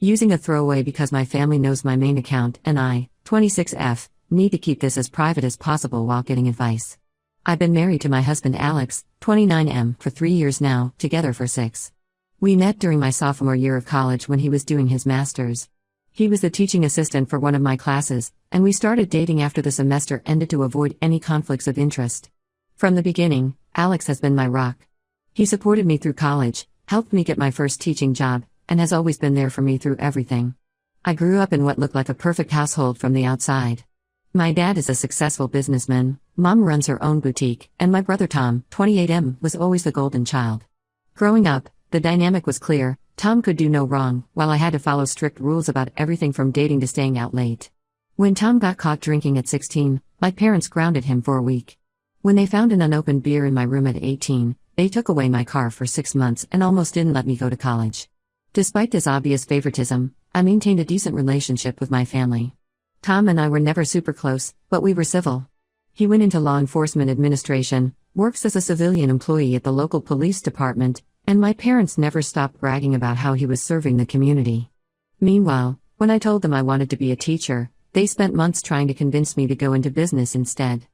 Using a throwaway because my family knows my main account and I, 26F, need to keep this as private as possible while getting advice. I've been married to my husband Alex, 29M, for 3 years now, together for 6. We met during my sophomore year of college when he was doing his master's. He was the teaching assistant for one of my classes, and we started dating after the semester ended to avoid any conflicts of interest. From the beginning, Alex has been my rock. He supported me through college, helped me get my first teaching job, and has always been there for me through everything. I grew up in what looked like a perfect household from the outside. My dad is a successful businessman, mom runs her own boutique, and my brother Tom, 28M, was always the golden child. Growing up, the dynamic was clear. Tom could do no wrong, while I had to follow strict rules about everything from dating to staying out late. When Tom got caught drinking at 16, my parents grounded him for a week. When they found an unopened beer in my room at 18, they took away my car for 6 months and almost didn't let me go to college. Despite this obvious favoritism, I maintained a decent relationship with my family. Tom and I were never super close, but we were civil. He went into law enforcement administration, works as a civilian employee at the local police department, and my parents never stopped bragging about how he was serving the community. Meanwhile, when I told them I wanted to be a teacher, they spent months trying to convince me to go into business instead.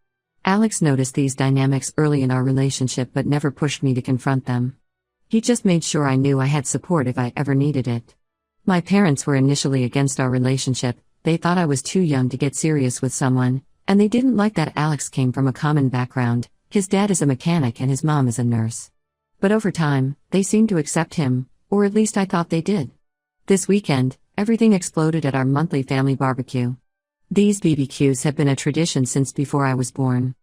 Alex noticed these dynamics early in our relationship but never pushed me to confront them. He just made sure I knew I had support if I ever needed it. My parents were initially against our relationship. They thought I was too young to get serious with someone, and they didn't like that Alex came from a common background. His dad is a mechanic and his mom is a nurse. But over time, they seemed to accept him, or at least I thought they did. This weekend, everything exploded at our monthly family barbecue. These BBQs have been a tradition since before I was born.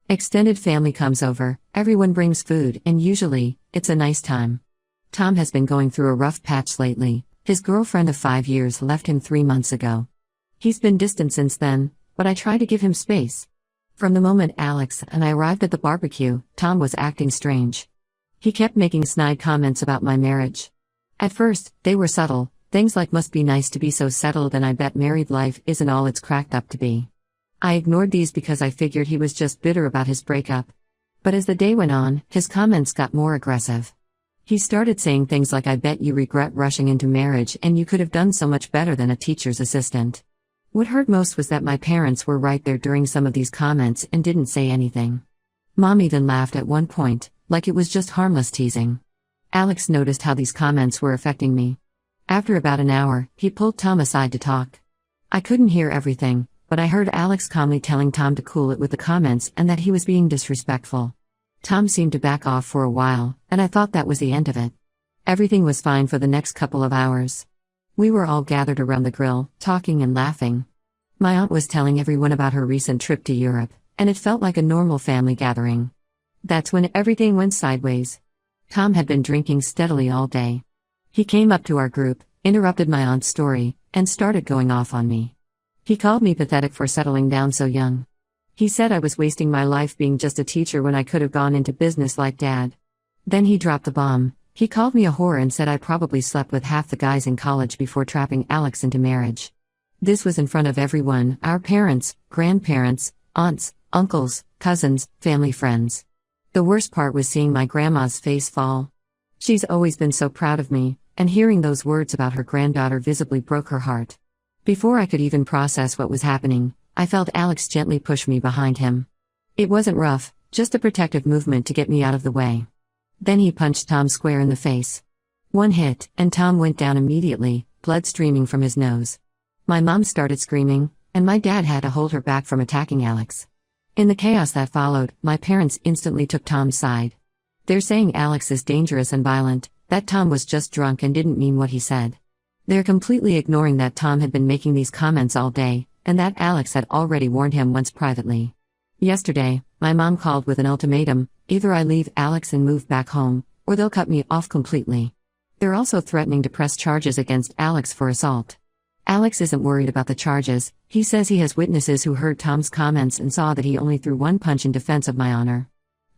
Extended family comes over, everyone brings food, and usually, it's a nice time. Tom has been going through a rough patch lately. His girlfriend of 5 years left him 3 months ago. He's been distant since then, but I try to give him space. From the moment Alex and I arrived at the barbecue, Tom was acting strange. He kept making snide comments about my marriage. At first, they were subtle, things like must be nice to be so settled and I bet married life isn't all it's cracked up to be. I ignored these because I figured he was just bitter about his breakup. But as the day went on, his comments got more aggressive. He started saying things like I bet you regret rushing into marriage and you could have done so much better than a teacher's assistant. What hurt most was that my parents were right there during some of these comments and didn't say anything. Mom even laughed at one point, like it was just harmless teasing. Alex noticed how these comments were affecting me. After about an hour, he pulled Tom aside to talk. I couldn't hear everything, but I heard Alex calmly telling Tom to cool it with the comments and that he was being disrespectful. Tom seemed to back off for a while, and I thought that was the end of it. Everything was fine for the next couple of hours. We were all gathered around the grill, talking and laughing. My aunt was telling everyone about her recent trip to Europe, and it felt like a normal family gathering. That's when everything went sideways. Tom had been drinking steadily all day. He came up to our group, interrupted my aunt's story, and started going off on me. He called me pathetic for settling down so young. He said I was wasting my life being just a teacher when I could have gone into business like Dad. Then he dropped the bomb. He called me a whore and said I probably slept with half the guys in college before trapping Alex into marriage. This was in front of everyone, our parents, grandparents, aunts, uncles, cousins, family friends. The worst part was seeing my grandma's face fall. She's always been so proud of me, and hearing those words about her granddaughter visibly broke her heart. Before I could even process what was happening, I felt Alex gently push me behind him. It wasn't rough, just a protective movement to get me out of the way. Then he punched Tom square in the face. One hit, and Tom went down immediately, blood streaming from his nose. My mom started screaming, and my dad had to hold her back from attacking Alex. In the chaos that followed, my parents instantly took Tom's side. They're saying Alex is dangerous and violent, that Tom was just drunk and didn't mean what he said. They're completely ignoring that Tom had been making these comments all day, and that Alex had already warned him once privately. Yesterday, my mom called with an ultimatum: either I leave Alex and move back home, or they'll cut me off completely. They're also threatening to press charges against Alex for assault. Alex isn't worried about the charges. He says he has witnesses who heard Tom's comments and saw that he only threw one punch in defense of my honor.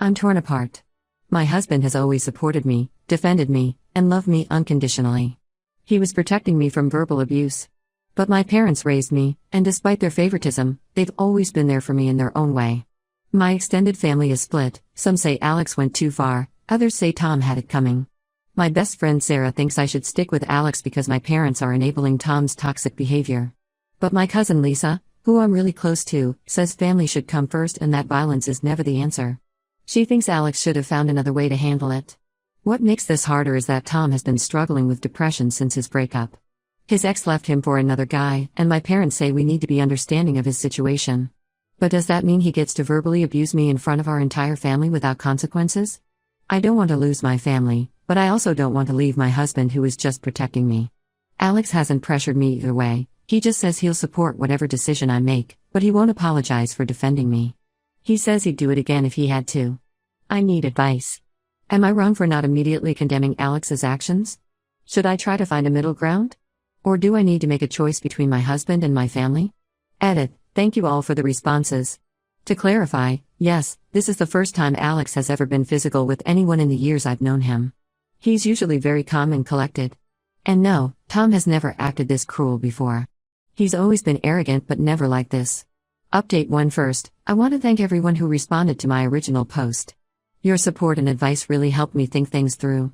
I'm torn apart. My husband has always supported me, defended me, and loved me unconditionally. He was protecting me from verbal abuse. But my parents raised me, and despite their favoritism, they've always been there for me in their own way. My extended family is split. Some say Alex went too far, others say Tom had it coming. My best friend Sarah thinks I should stick with Alex because my parents are enabling Tom's toxic behavior. But my cousin Lisa, who I'm really close to, says family should come first and that violence is never the answer. She thinks Alex should have found another way to handle it. What makes this harder is that Tom has been struggling with depression since his breakup. His ex left him for another guy, and my parents say we need to be understanding of his situation. But does that mean he gets to verbally abuse me in front of our entire family without consequences? I don't want to lose my family, but I also don't want to leave my husband who is just protecting me. Alex hasn't pressured me either way, he just says he'll support whatever decision I make, but he won't apologize for defending me. He says he'd do it again if he had to. I need advice. Am I wrong for not immediately condemning Alex's actions? Should I try to find a middle ground? Or do I need to make a choice between my husband and my family? Edit. Thank you all for the responses. To clarify, yes, this is the first time Alex has ever been physical with anyone in the years I've known him. He's usually very calm and collected. And no, Tom has never acted this cruel before. He's always been arrogant but never like this. Update 1 first, I want to thank everyone who responded to my original post. Your support and advice really helped me think things through.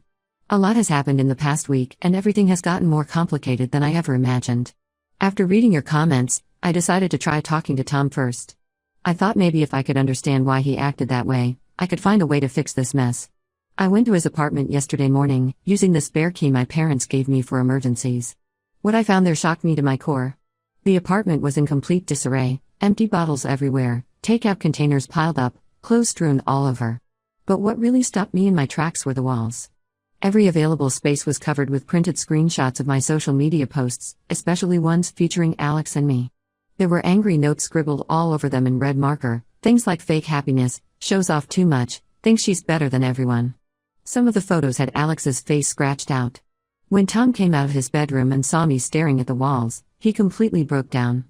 A lot has happened in the past week and everything has gotten more complicated than I ever imagined. After reading your comments, I decided to try talking to Tom first. I thought maybe if I could understand why he acted that way, I could find a way to fix this mess. I went to his apartment yesterday morning, using the spare key my parents gave me for emergencies. What I found there shocked me to my core. The apartment was in complete disarray, empty bottles everywhere, takeout containers piled up, clothes strewn all over. But what really stopped me in my tracks were the walls. Every available space was covered with printed screenshots of my social media posts, especially ones featuring Alex and me. There were angry notes scribbled all over them in red marker, things like fake happiness, shows off too much, thinks she's better than everyone. Some of the photos had Alex's face scratched out. When Tom came out of his bedroom and saw me staring at the walls, he completely broke down.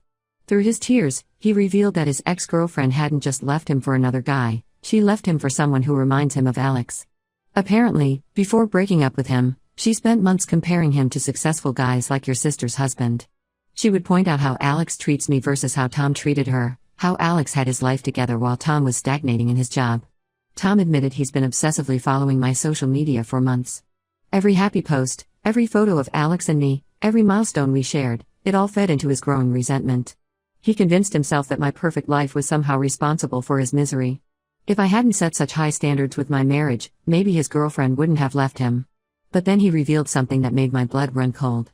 Through his tears, he revealed that his ex-girlfriend hadn't just left him for another guy, she left him for someone who reminds him of Alex. Apparently, before breaking up with him, she spent months comparing him to successful guys like your sister's husband. She would point out how Alex treats me versus how Tom treated her, how Alex had his life together while Tom was stagnating in his job. Tom admitted he's been obsessively following my social media for months. Every happy post, every photo of Alex and me, every milestone we shared, it all fed into his growing resentment. He convinced himself that my perfect life was somehow responsible for his misery. If I hadn't set such high standards with my marriage, maybe his girlfriend wouldn't have left him. But then he revealed something that made my blood run cold.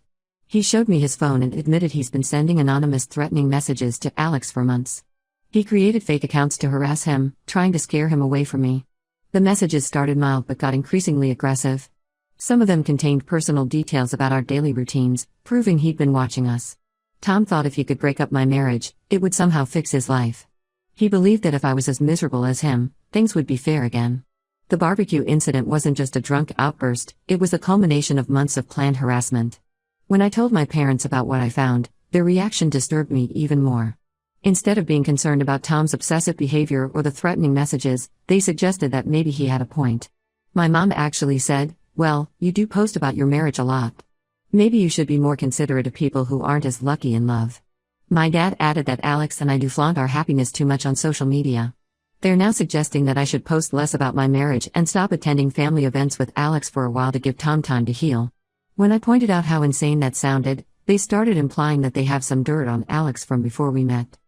He showed me his phone and admitted he's been sending anonymous threatening messages to Alex for months. He created fake accounts to harass him, trying to scare him away from me. The messages started mild but got increasingly aggressive. Some of them contained personal details about our daily routines, proving he'd been watching us. Tom thought if he could break up my marriage, it would somehow fix his life. He believed that if I was as miserable as him, things would be fair again. The barbecue incident wasn't just a drunk outburst, it was a culmination of months of planned harassment. When I told my parents about what I found, their reaction disturbed me even more. Instead of being concerned about Tom's obsessive behavior or the threatening messages, they suggested that maybe he had a point. My mom actually said, "Well, you do post about your marriage a lot. Maybe you should be more considerate of people who aren't as lucky in love." My dad added that Alex and I do flaunt our happiness too much on social media. They're now suggesting that I should post less about my marriage and stop attending family events with Alex for a while to give Tom time to heal. When I pointed out how insane that sounded, they started implying that they have some dirt on Alex from before we met.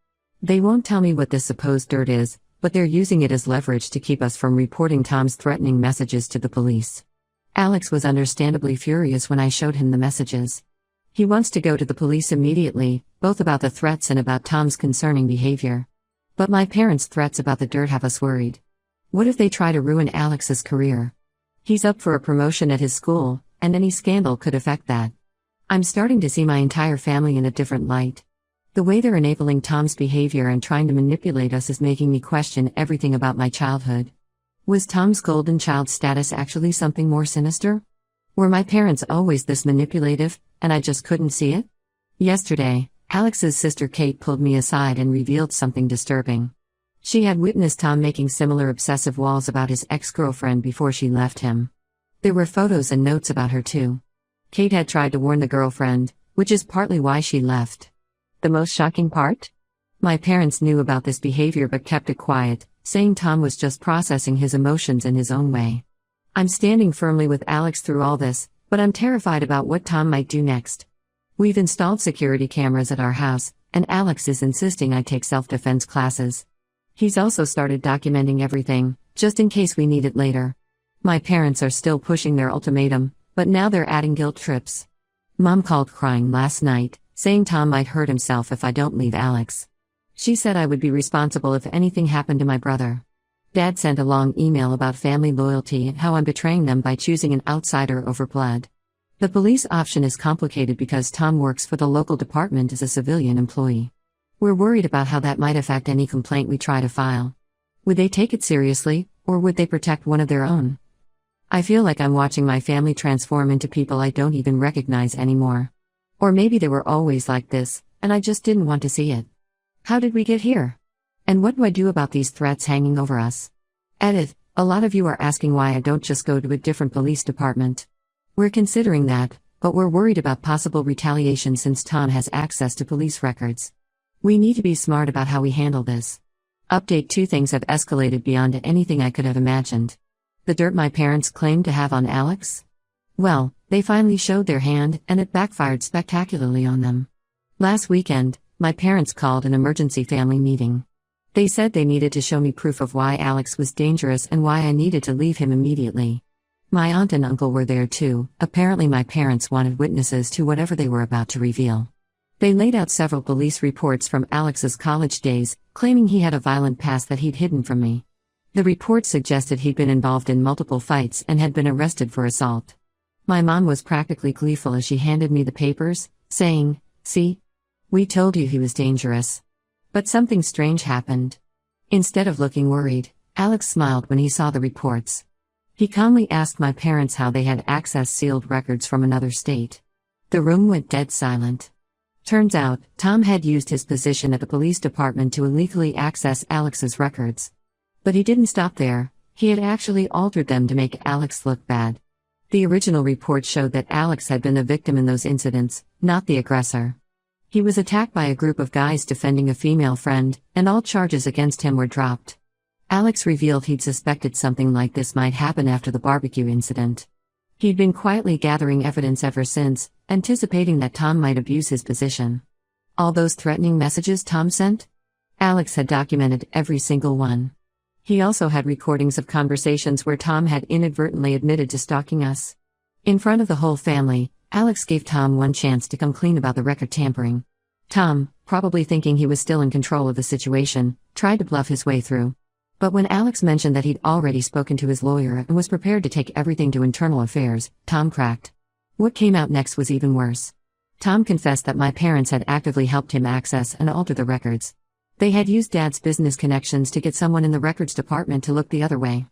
They won't tell me what this supposed dirt is, but they're using it as leverage to keep us from reporting Tom's threatening messages to the police. Alex was understandably furious when I showed him the messages. He wants to go to the police immediately, both about the threats and about Tom's concerning behavior. But my parents' threats about the dirt have us worried. What if they try to ruin Alex's career? He's up for a promotion at his school, and any scandal could affect that. I'm starting to see my entire family in a different light. The way they're enabling Tom's behavior and trying to manipulate us is making me question everything about my childhood. Was Tom's golden child status actually something more sinister? Were my parents always this manipulative, and I just couldn't see it? Yesterday, Alex's sister Kate pulled me aside and revealed something disturbing. She had witnessed Tom making similar obsessive walls about his ex-girlfriend before she left him. There were photos and notes about her too. Kate had tried to warn the girlfriend, which is partly why she left. The most shocking part? My parents knew about this behavior but kept it quiet, saying Tom was just processing his emotions in his own way. I'm standing firmly with Alex through all this, but I'm terrified about what Tom might do next. We've installed security cameras at our house, and Alex is insisting I take self-defense classes. He's also started documenting everything, just in case we need it later. My parents are still pushing their ultimatum, but now they're adding guilt trips. Mom called crying last night, saying Tom might hurt himself if I don't leave Alex. She said I would be responsible if anything happened to my brother. Dad sent a long email about family loyalty and how I'm betraying them by choosing an outsider over blood. The police option is complicated because Tom works for the local department as a civilian employee. We're worried about how that might affect any complaint we try to file. Would they take it seriously, or would they protect one of their own? I feel like I'm watching my family transform into people I don't even recognize anymore. Or maybe they were always like this, and I just didn't want to see it. How did we get here? And what do I do about these threats hanging over us? Edit, a lot of you are asking why I don't just go to a different police department. We're considering that, but we're worried about possible retaliation since Tom has access to police records. We need to be smart about how we handle this. Update: 2 things have escalated beyond anything I could have imagined. The dirt my parents claimed to have on Alex? Well, they finally showed their hand, and it backfired spectacularly on them. Last weekend, my parents called an emergency family meeting. They said they needed to show me proof of why Alex was dangerous and why I needed to leave him immediately. My aunt and uncle were there too. Apparently my parents wanted witnesses to whatever they were about to reveal. They laid out several police reports from Alex's college days, claiming he had a violent past that he'd hidden from me. The reports suggested he'd been involved in multiple fights and had been arrested for assault. My mom was practically gleeful as she handed me the papers, saying, "See? We told you he was dangerous." But something strange happened. Instead of looking worried, Alex smiled when he saw the reports. He calmly asked my parents how they had accessed sealed records from another state. The room went dead silent. Turns out, Tom had used his position at the police department to illegally access Alex's records. But he didn't stop there. He had actually altered them to make Alex look bad. The original report showed that Alex had been the victim in those incidents, not the aggressor. He was attacked by a group of guys defending a female friend, and all charges against him were dropped. Alex revealed he'd suspected something like this might happen after the barbecue incident. He'd been quietly gathering evidence ever since, anticipating that Tom might abuse his position. All those threatening messages Tom sent? Alex had documented every single one. He also had recordings of conversations where Tom had inadvertently admitted to stalking us. In front of the whole family, Alex gave Tom one chance to come clean about the record tampering. Tom, probably thinking he was still in control of the situation, tried to bluff his way through. But when Alex mentioned that he'd already spoken to his lawyer and was prepared to take everything to internal affairs, Tom cracked. What came out next was even worse. Tom confessed that my parents had actively helped him access and alter the records. They had used Dad's business connections to get someone in the records department to look the other way.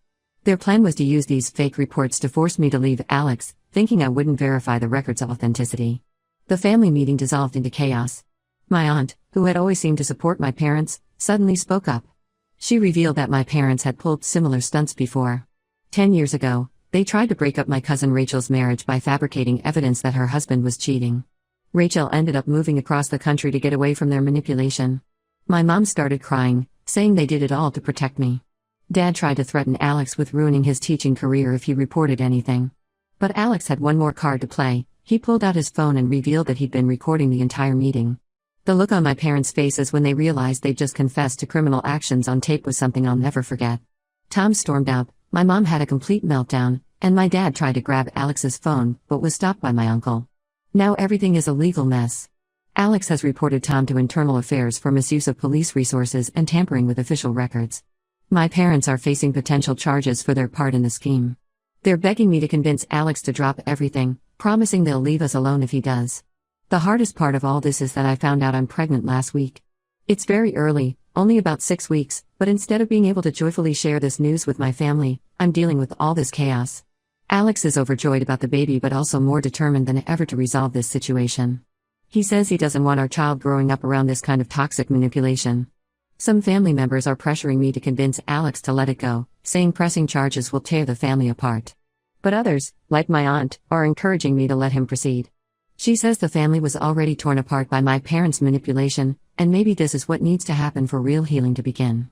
Their plan was to use these fake reports to force me to leave Alex, thinking I wouldn't verify the record's authenticity. The family meeting dissolved into chaos. My aunt, who had always seemed to support my parents, suddenly spoke up. She revealed that my parents had pulled similar stunts before. 10 years ago, they tried to break up my cousin Rachel's marriage by fabricating evidence that her husband was cheating. Rachel ended up moving across the country to get away from their manipulation. My mom started crying, saying they did it all to protect me. Dad tried to threaten Alex with ruining his teaching career if he reported anything. But Alex had one more card to play. He pulled out his phone and revealed that he'd been recording the entire meeting. The look on my parents' faces when they realized they'd just confessed to criminal actions on tape was something I'll never forget. Tom stormed out, my mom had a complete meltdown, and my dad tried to grab Alex's phone, but was stopped by my uncle. Now everything is a legal mess. Alex has reported Tom to internal affairs for misuse of police resources and tampering with official records. My parents are facing potential charges for their part in the scheme. They're begging me to convince Alex to drop everything, promising they'll leave us alone if he does. The hardest part of all this is that I found out I'm pregnant last week. It's very early, only about 6 weeks, but instead of being able to joyfully share this news with my family, I'm dealing with all this chaos. Alex is overjoyed about the baby but also more determined than ever to resolve this situation. He says he doesn't want our child growing up around this kind of toxic manipulation. Some family members are pressuring me to convince Alex to let it go, saying pressing charges will tear the family apart. But others, like my aunt, are encouraging me to let him proceed. She says the family was already torn apart by my parents' manipulation, and maybe this is what needs to happen for real healing to begin.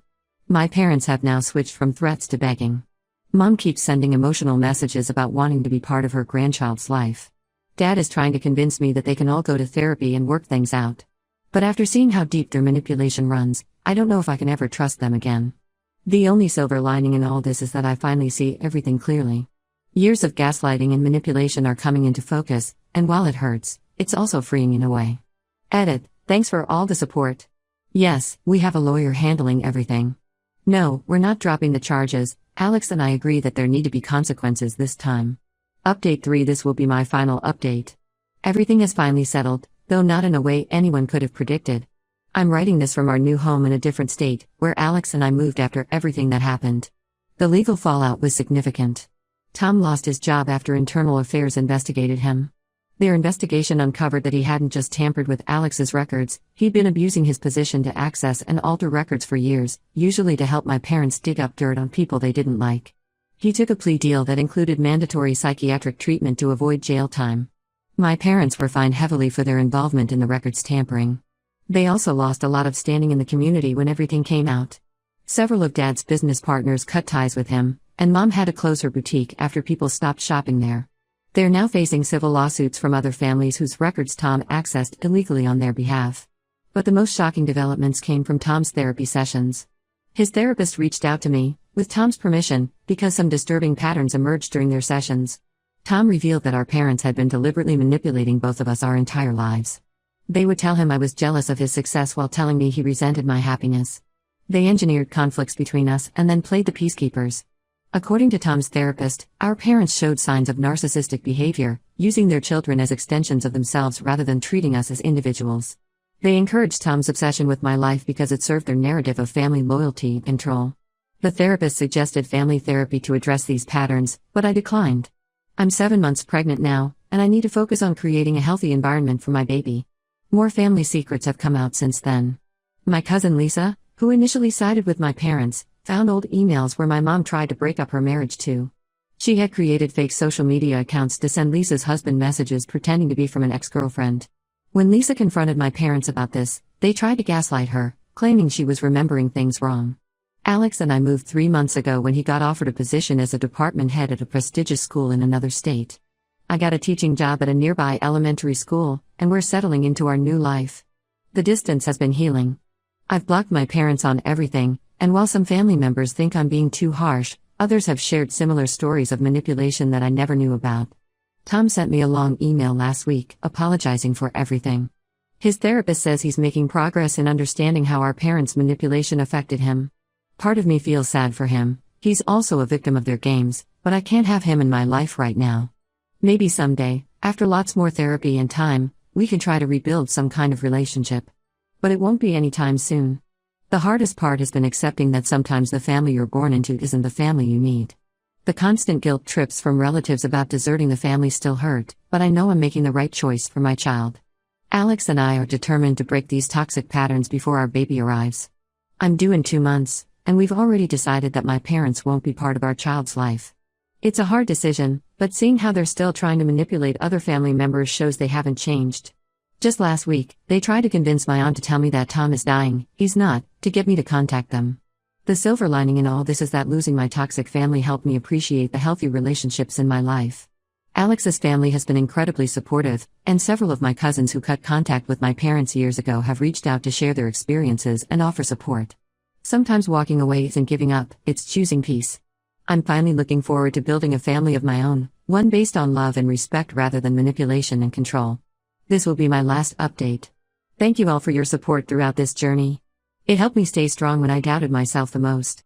My parents have now switched from threats to begging. Mom keeps sending emotional messages about wanting to be part of her grandchild's life. Dad is trying to convince me that they can all go to therapy and work things out. But after seeing how deep their manipulation runs, I don't know if I can ever trust them again. The only silver lining in all this is that I finally see everything clearly. Years of gaslighting and manipulation are coming into focus, and while it hurts, it's also freeing in a way. Edit, thanks for all the support. Yes, we have a lawyer handling everything. No, we're not dropping the charges. Alex and I agree that there need to be consequences this time. Update 3. This will be my final update. Everything is finally settled, though not in a way anyone could have predicted. I'm writing this from our new home in a different state, where Alex and I moved after everything that happened. The legal fallout was significant. Tom lost his job after Internal Affairs investigated him. Their investigation uncovered that he hadn't just tampered with Alex's records, he'd been abusing his position to access and alter records for years, usually to help my parents dig up dirt on people they didn't like. He took a plea deal that included mandatory psychiatric treatment to avoid jail time. My parents were fined heavily for their involvement in the records tampering. They also lost a lot of standing in the community when everything came out. Several of Dad's business partners cut ties with him, and Mom had to close her boutique after people stopped shopping there. They're now facing civil lawsuits from other families whose records Tom accessed illegally on their behalf. But the most shocking developments came from Tom's therapy sessions. His therapist reached out to me, with Tom's permission, because some disturbing patterns emerged during their sessions. Tom revealed that our parents had been deliberately manipulating both of us our entire lives. They would tell him I was jealous of his success while telling me he resented my happiness. They engineered conflicts between us and then played the peacekeepers. According to Tom's therapist, our parents showed signs of narcissistic behavior, using their children as extensions of themselves rather than treating us as individuals. They encouraged Tom's obsession with my life because it served their narrative of family loyalty and control. The therapist suggested family therapy to address these patterns, but I declined. I'm 7 months pregnant now, and I need to focus on creating a healthy environment for my baby. More family secrets have come out since then. My cousin Lisa, who initially sided with my parents, found old emails where my mom tried to break up her marriage too. She had created fake social media accounts to send Lisa's husband messages pretending to be from an ex-girlfriend. When Lisa confronted my parents about this, they tried to gaslight her, claiming she was remembering things wrong. Alex and I moved 3 months ago when he got offered a position as a department head at a prestigious school in another state. I got a teaching job at a nearby elementary school, and we're settling into our new life. The distance has been healing. I've blocked my parents on everything, and while some family members think I'm being too harsh, others have shared similar stories of manipulation that I never knew about. Tom sent me a long email last week, apologizing for everything. His therapist says he's making progress in understanding how our parents' manipulation affected him. Part of me feels sad for him. He's also a victim of their games, but I can't have him in my life right now. Maybe someday, after lots more therapy and time, we can try to rebuild some kind of relationship. But it won't be anytime soon. The hardest part has been accepting that sometimes the family you're born into isn't the family you need. The constant guilt trips from relatives about deserting the family still hurt, but I know I'm making the right choice for my child. Alex and I are determined to break these toxic patterns before our baby arrives. I'm due in 2 months, and we've already decided that my parents won't be part of our child's life. It's a hard decision, but seeing how they're still trying to manipulate other family members shows they haven't changed. Just last week, they tried to convince my aunt to tell me that Tom is dying, he's not, to get me to contact them. The silver lining in all this is that losing my toxic family helped me appreciate the healthy relationships in my life. Alex's family has been incredibly supportive, and several of my cousins who cut contact with my parents years ago have reached out to share their experiences and offer support. Sometimes walking away isn't giving up, it's choosing peace. I'm finally looking forward to building a family of my own, one based on love and respect rather than manipulation and control. This will be my last update. Thank you all for your support throughout this journey. It helped me stay strong when I doubted myself the most.